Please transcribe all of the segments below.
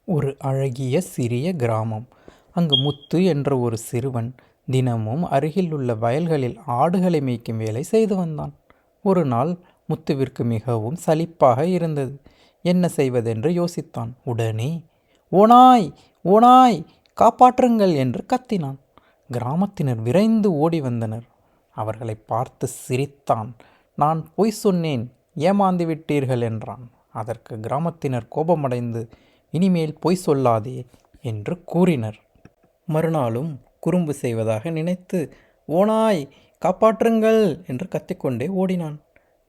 ஒரு அழகிய சிறிய கிராமம். அங்கு முத்து என்ற ஒரு சிறுவன் தினமும் அருகில் உள்ள வயல்களில் ஆடுகளை மேய்க்கும் வேலை செய்து வந்தான். ஒரு நாள் முத்துவிற்கு மிகவும் சலிப்பாக இருந்தது. என்ன செய்வதென்று யோசித்தான். உடனே ஓநாய், ஓநாய், காப்பாற்றுங்கள் என்று கத்தினான். கிராமத்தினர் விரைந்து ஓடி வந்தனர். அவர்களை பார்த்து சிரித்தான். நான் பொய் சொன்னேன், ஏமாந்து விட்டீர்கள் என்றான். அதற்கு கிராமத்தினர் கோபமடைந்து, இனிமேல் பொய் சொல்லாதே என்று கூறினர். மறுநாளும் குறும்பு செய்வதாக நினைத்து, ஓநாய், காப்பாற்றுங்கள் என்று கத்திக்கொண்டே ஓடினான்.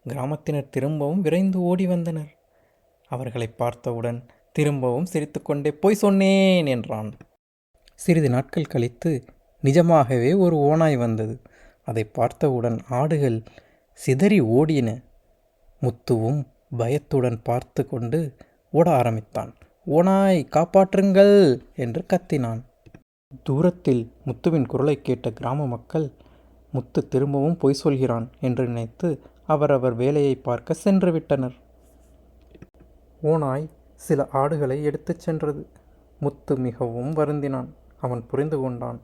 கிராமத்தினர் திரும்பவும் விரைந்து ஓடி வந்தனர். அவர்களை பார்த்தவுடன் திரும்பவும் சிரித்துக்கொண்டே பொய் சொன்னேன் என்றான். சிறிது நாட்கள் கழித்து நிஜமாகவே ஒரு ஓநாய் வந்தது. அதை பார்த்தவுடன் ஆடுகள் சிதறி ஓடின. முத்துவும் பயத்துடன் பார்த்து கொண்டு ஓட ஆரம்பித்தான். ஓநாய், காப்பாற்றுங்கள் என்று கத்தினான். தூரத்தில் முத்துவின் குரலை கேட்ட கிராம மக்கள், முத்து திரும்பவும் பொய் சொல்கிறான் என்று நினைத்து அவரவர் வேலையை பார்க்க சென்று விட்டனர். ஓநாய் சில ஆடுகளை எடுத்துச் சென்றது. முத்து மிகவும் வருந்தினான். அவன் புரிந்து கொண்டான்,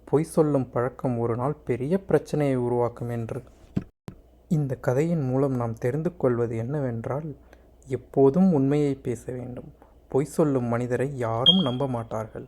பொய் சொல்லும் பழக்கம் ஒரு நாள் பெரிய பிரச்சனையை உருவாக்கும் என்று. இந்த கதையின் மூலம் நாம் தெரிந்து கொள்வது என்னவென்றால், எப்போதும் உண்மையை பேச வேண்டும். பொய் சொல்லும் மனிதரை யாரும் நம்ப மாட்டார்கள்.